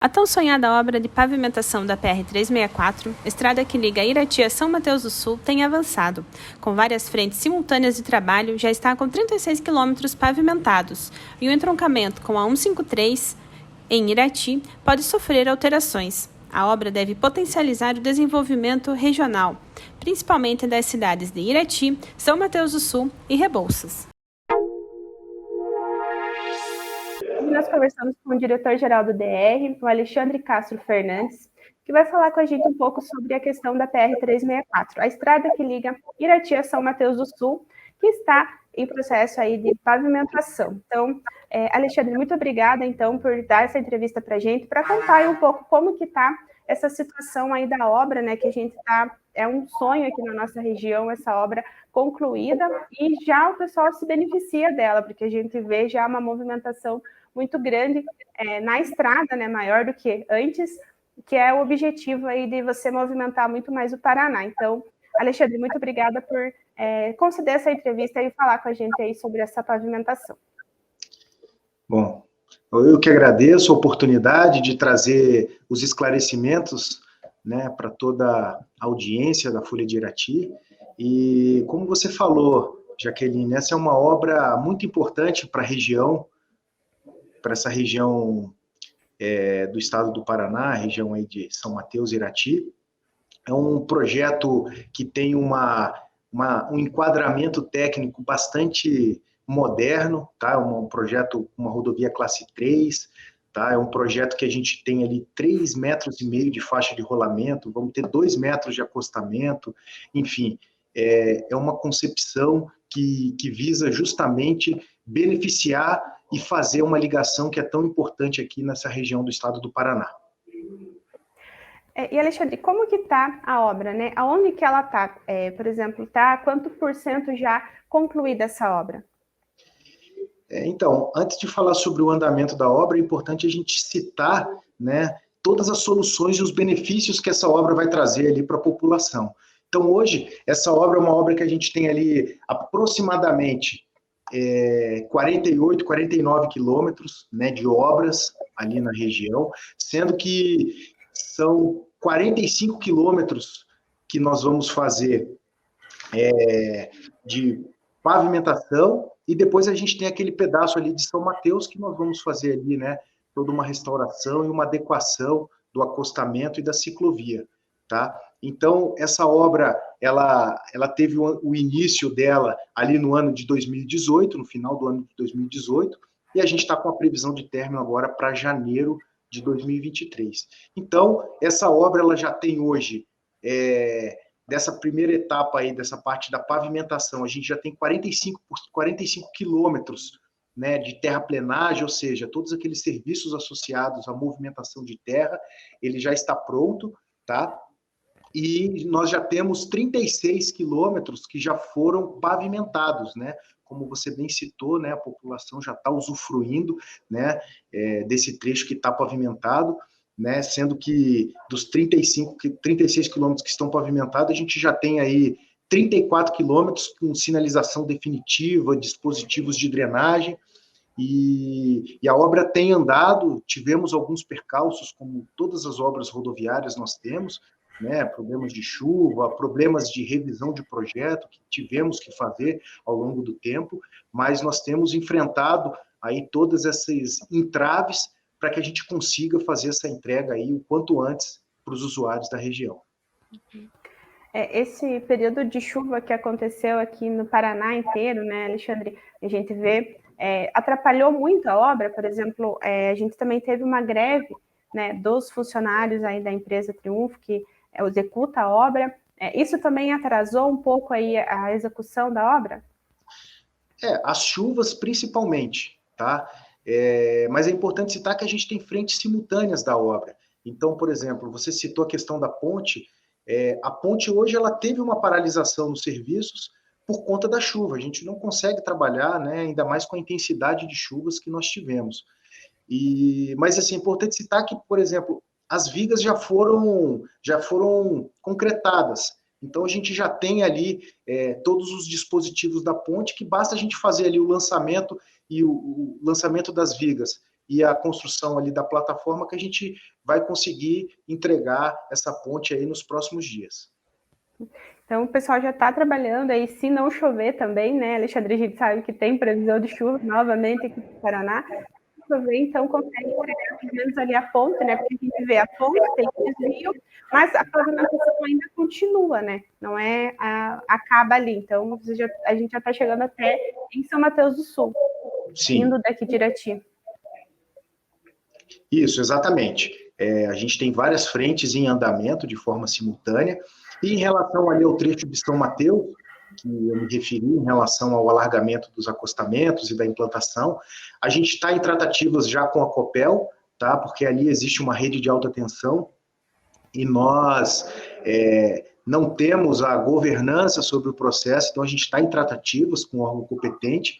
A tão sonhada obra de pavimentação da PR-364, estrada que liga Irati a São Mateus do Sul, tem avançado. Com várias frentes simultâneas de trabalho, já está com 36 quilômetros pavimentados, e o entroncamento com a 153, em Irati, pode sofrer alterações. A obra deve potencializar o desenvolvimento regional, principalmente das cidades de Irati, São Mateus do Sul e Rebouças. Nós conversamos com o diretor-geral do DR, o Alexandre Castro Fernandes, que vai falar com a gente um pouco sobre a questão da PR-364, a estrada que liga Irati a São Mateus do Sul, que está em processo aí de pavimentação. Então, Alexandre, muito obrigada, então, por dar essa entrevista para a gente, para contar aí um pouco como que está essa situação aí da obra, né, que a gente está, é um sonho aqui na nossa região, essa obra concluída, e já o pessoal se beneficia dela, porque a gente vê já uma movimentação muito grande na estrada, né, maior do que antes, que é o objetivo aí de você movimentar muito mais o Paraná. Então, Alexandre, muito obrigada por conceder essa entrevista e falar com a gente aí sobre essa pavimentação. Bom, eu que agradeço a oportunidade de trazer os esclarecimentos, né, para toda a audiência da Folha de Irati. E como você falou, Jaqueline, essa é uma obra muito importante para a região, para essa região do estado do Paraná, a região aí de São Mateus e Irati. É um projeto que tem um enquadramento técnico bastante moderno, tá? Um projeto, uma rodovia classe 3, tá? É um projeto que a gente tem ali 3,5 metros de faixa de rolamento, vamos ter 2 metros de acostamento, enfim, é uma concepção que visa justamente beneficiar e fazer uma ligação que é tão importante aqui nessa região do estado do Paraná. E, Alexandre, como que está a obra, né? Aonde que ela está? Por exemplo, está quanto por cento já concluída essa obra? Então, antes de falar sobre o andamento da obra, é importante a gente citar, né, todas as soluções e os benefícios que essa obra vai trazer ali para a população. Então, hoje, essa obra é uma obra que a gente tem ali aproximadamente 48, 49 quilômetros, né, de obras ali na região, sendo que são 45 quilômetros que nós vamos fazer de pavimentação, e depois a gente tem aquele pedaço ali de São Mateus que nós vamos fazer ali, né, toda uma restauração e uma adequação do acostamento e da ciclovia, tá? Então, essa obra, ela teve o início dela ali no ano de 2018, no final do ano de 2018, e a gente está com a previsão de término agora para janeiro de 2023. Então, essa obra, ela já tem hoje, dessa primeira etapa aí, dessa parte da pavimentação, a gente já tem 45 quilômetros, né, de terraplenagem, ou seja, todos aqueles serviços associados à movimentação de terra, ele já está pronto, tá? E nós já temos 36 quilômetros que já foram pavimentados, né? Como você bem citou, né, a população já está usufruindo, né, desse trecho que está pavimentado, né, sendo que dos 36 quilômetros que estão pavimentados, a gente já tem aí 34 quilômetros com sinalização definitiva, dispositivos de drenagem, e a obra tem andado, tivemos alguns percalços, como todas as obras rodoviárias nós temos, né, problemas de chuva, problemas de revisão de projeto que tivemos que fazer ao longo do tempo, mas nós temos enfrentado aí todas essas entraves para que a gente consiga fazer essa entrega aí o quanto antes para os usuários da região. Esse período de chuva que aconteceu aqui no Paraná inteiro, né, Alexandre, a gente vê, atrapalhou muito a obra. Por exemplo, a gente também teve uma greve, né, dos funcionários aí da empresa Triunfo, que executa a obra. Isso também atrasou um pouco aí a execução da obra? As chuvas principalmente, tá? Mas é importante citar que a gente tem frentes simultâneas da obra. Então, por exemplo, você citou a questão da ponte. A ponte hoje ela teve uma paralisação nos serviços por conta da chuva. A gente não consegue trabalhar, né, ainda mais com a intensidade de chuvas que nós tivemos. Mas assim, é importante citar que, por exemplo, as vigas já foram concretadas. Então, a gente já tem ali todos os dispositivos da ponte, que basta a gente fazer ali o lançamento e o lançamento das vigas e a construção ali da plataforma que a gente vai conseguir entregar essa ponte aí nos próximos dias. Então, o pessoal já está trabalhando aí, se não chover também, né, Alexandre, a gente sabe que tem previsão de chuva novamente aqui no Paraná, se chover, então consegue entregar pelo menos ali a ponte, né, porque a gente vê a ponte, tem desvio, mas a pavimentação ainda continua, né, não é, acaba ali, então a gente já está chegando até em São Mateus do Sul, Sim. indo daqui de Irati. Isso, exatamente. A gente tem várias frentes em andamento de forma simultânea, e em relação ali ao trecho de São Mateus, que eu me referi em relação ao alargamento dos acostamentos e da implantação, a gente está em tratativas já com a Copel, tá? Porque ali existe uma rede de alta tensão, e nós não temos a governança sobre o processo, então a gente está em tratativas com o órgão competente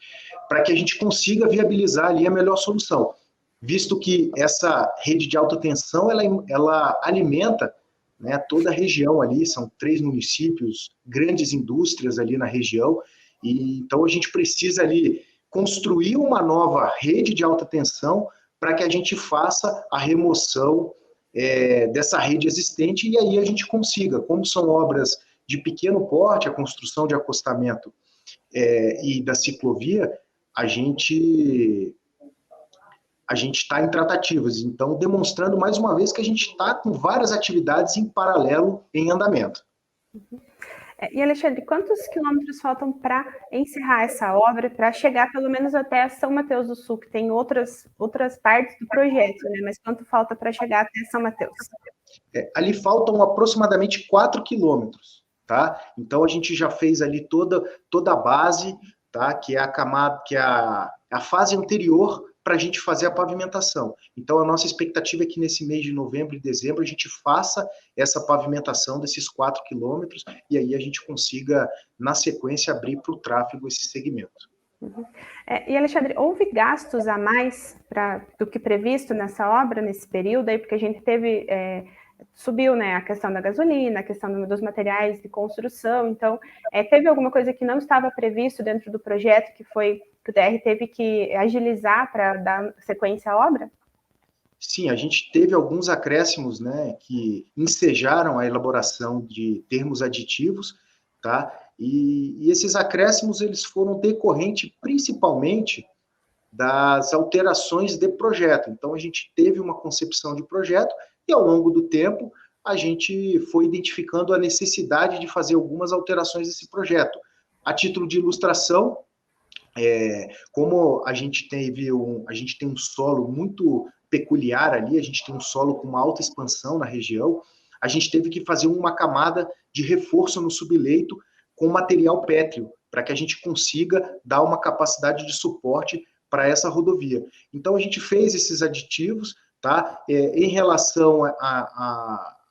para que a gente consiga viabilizar ali a melhor solução, visto que essa rede de alta tensão, ela alimenta, né, toda a região ali, são 3 municípios, grandes indústrias ali na região, e então a gente precisa ali construir uma nova rede de alta tensão para que a gente faça a remoção dessa rede existente, e aí a gente consiga, como são obras de pequeno porte, a construção de acostamento e da ciclovia, a gente está em tratativas, então demonstrando mais uma vez que a gente está com várias atividades em paralelo em andamento. E Alexandre, quantos quilômetros faltam para encerrar essa obra, para chegar pelo menos até São Mateus do Sul, que tem outras partes do projeto, né? Mas quanto falta para chegar até São Mateus? Ali faltam aproximadamente 4 quilômetros, tá? Então a gente já fez ali toda a base, tá? Que é a camada, que é a fase anterior para a gente fazer a pavimentação. Então, a nossa expectativa é que nesse mês de novembro e dezembro a gente faça essa pavimentação desses 4 quilômetros e aí a gente consiga, na sequência, abrir para o tráfego esse segmento. Uhum. E, Alexandre, houve gastos a mais do que previsto nessa obra, nesse período aí, porque a gente teve... subiu, né, a questão da gasolina, a questão dos materiais de construção, então, teve alguma coisa que não estava previsto dentro do projeto que o DR teve que agilizar para dar sequência à obra? Sim, a gente teve alguns acréscimos, né, que ensejaram a elaboração de termos aditivos, tá? E esses acréscimos, eles foram decorrentes principalmente das alterações de projeto. Então, a gente teve uma concepção de projeto e, ao longo do tempo, a gente foi identificando a necessidade de fazer algumas alterações desse projeto. A título de ilustração, como a gente tem um solo muito peculiar ali, a gente tem um solo com uma alta expansão na região, a gente teve que fazer uma camada de reforço no subleito com material pétreo, para que a gente consiga dar uma capacidade de suporte para essa rodovia. Então, a gente fez esses aditivos, tá? Em relação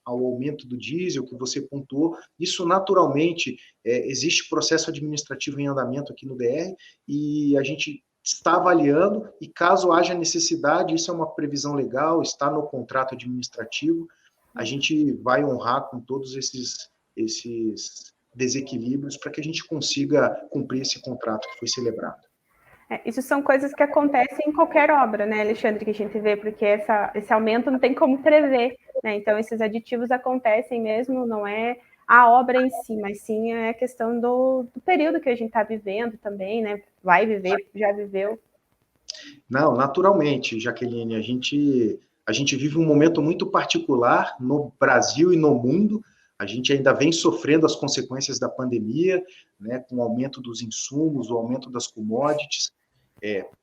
ao aumento do diesel que você pontuou, isso naturalmente, existe processo administrativo em andamento aqui no DR, e a gente está avaliando, e caso haja necessidade, isso é uma previsão legal, está no contrato administrativo, a gente vai honrar com todos esses desequilíbrios para que a gente consiga cumprir esse contrato que foi celebrado. Isso são coisas que acontecem em qualquer obra, né, Alexandre, que a gente vê, porque esse aumento não tem como prever, né? Então, esses aditivos acontecem mesmo, não é a obra em si, mas sim a questão do período que a gente está vivendo também, né? Vai viver, já viveu. Não, naturalmente, Jaqueline, a gente vive um momento muito particular no Brasil e no mundo. A gente ainda vem sofrendo as consequências da pandemia, né, com o aumento dos insumos, o aumento das commodities,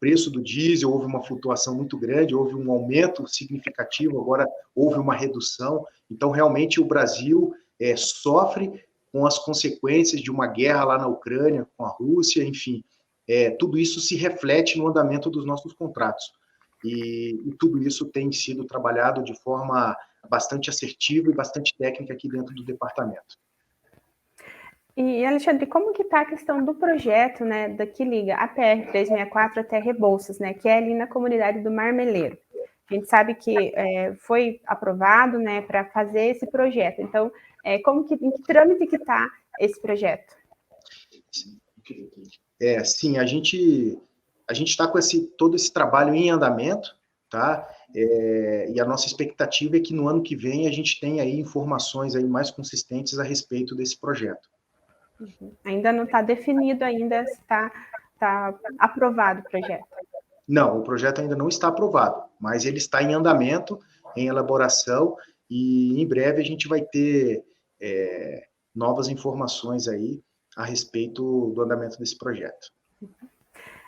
preço do diesel, houve uma flutuação muito grande, houve um aumento significativo, agora houve uma redução. Então, realmente, o Brasil sofre com as consequências de uma guerra lá na Ucrânia, com a Rússia, enfim. Tudo isso se reflete no andamento dos nossos contratos. E tudo isso tem sido trabalhado de forma bastante assertiva e bastante técnica aqui dentro do departamento. E, Alexandre, como que está a questão do projeto, né, que liga a PR-364 até Rebouças, né, que é ali na comunidade do Marmeleiro? A gente sabe que foi aprovado, né, para fazer esse projeto. Então, em que trâmite que está esse projeto? Sim, a gente está com todo esse trabalho em andamento, tá? E a nossa expectativa é que no ano que vem a gente tenha aí informações aí mais consistentes a respeito desse projeto. Ainda não está definido ainda se está aprovado o projeto. Não, o projeto ainda não está aprovado, mas ele está em andamento, em elaboração, e em breve a gente vai ter novas informações aí a respeito do andamento desse projeto.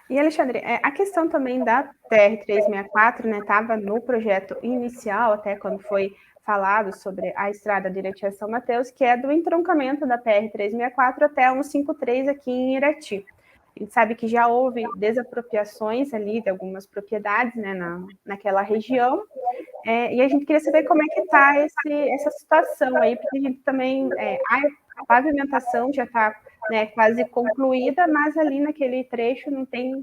E, Alexandre, a questão também da TR-364, né, estava no projeto inicial, até quando foi falado sobre a estrada de Irati a São Mateus, que é do entroncamento da PR-364 até a 153 aqui em Irati. A gente sabe que já houve desapropriações ali de algumas propriedades, né, naquela região, e a gente queria saber como é que está essa situação aí, porque a gente também, a pavimentação já está, né, quase concluída, mas ali naquele trecho não tem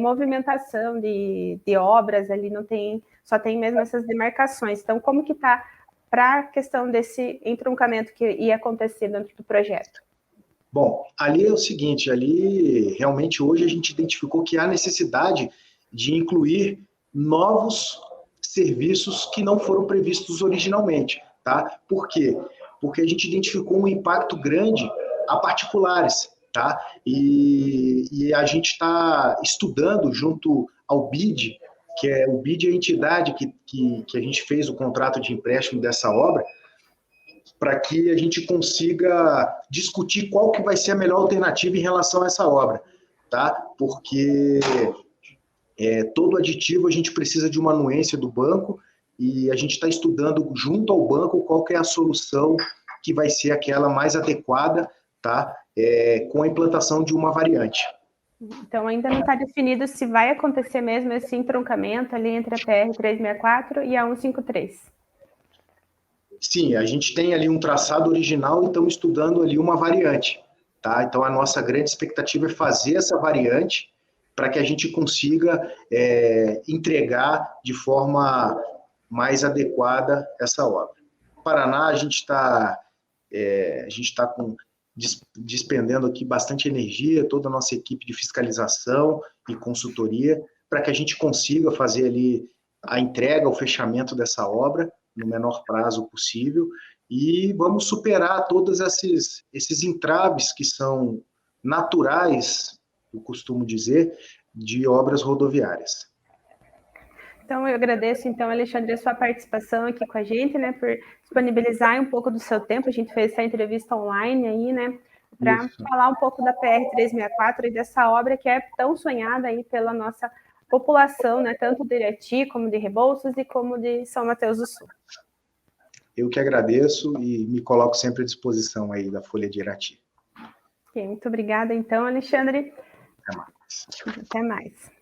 movimentação de obras, ali não tem, só tem mesmo essas demarcações. Então, como que está para a questão desse entroncamento que ia acontecer dentro do projeto? Bom, ali é o seguinte, ali realmente hoje a gente identificou que há necessidade de incluir novos serviços que não foram previstos originalmente, tá? Por quê? Porque a gente identificou um impacto grande a particulares, tá? E a gente está estudando junto ao BID, que é o BID é a entidade que a gente fez o contrato de empréstimo dessa obra, para que a gente consiga discutir qual que vai ser a melhor alternativa em relação a essa obra, tá? Porque todo aditivo a gente precisa de uma anuência do banco e a gente está estudando junto ao banco qual que é a solução que vai ser aquela mais adequada, tá? Com a implantação de uma variante. Então, ainda não está definido se vai acontecer mesmo esse entroncamento ali entre a PR-364 e a 153. Sim, a gente tem ali um traçado original e estamos estudando ali uma variante, tá? Então, a nossa grande expectativa é fazer essa variante para que a gente consiga entregar de forma mais adequada essa obra. No Paraná, a gente está despendendo aqui bastante energia, toda a nossa equipe de fiscalização e consultoria, para que a gente consiga fazer ali a entrega, o fechamento dessa obra no menor prazo possível e vamos superar todos esses entraves que são naturais, eu costumo dizer, de obras rodoviárias. Então, eu agradeço, então, Alexandre, a sua participação aqui com a gente, né, por disponibilizar um pouco do seu tempo. A gente fez essa entrevista online aí, né, para falar um pouco da PR-364 e dessa obra que é tão sonhada aí pela nossa população, né, tanto de Irati, como de Rebouças e como de São Mateus do Sul. Eu que agradeço e me coloco sempre à disposição aí da Folha de Irati. Okay, muito obrigada, então, Alexandre. Até mais. Até mais.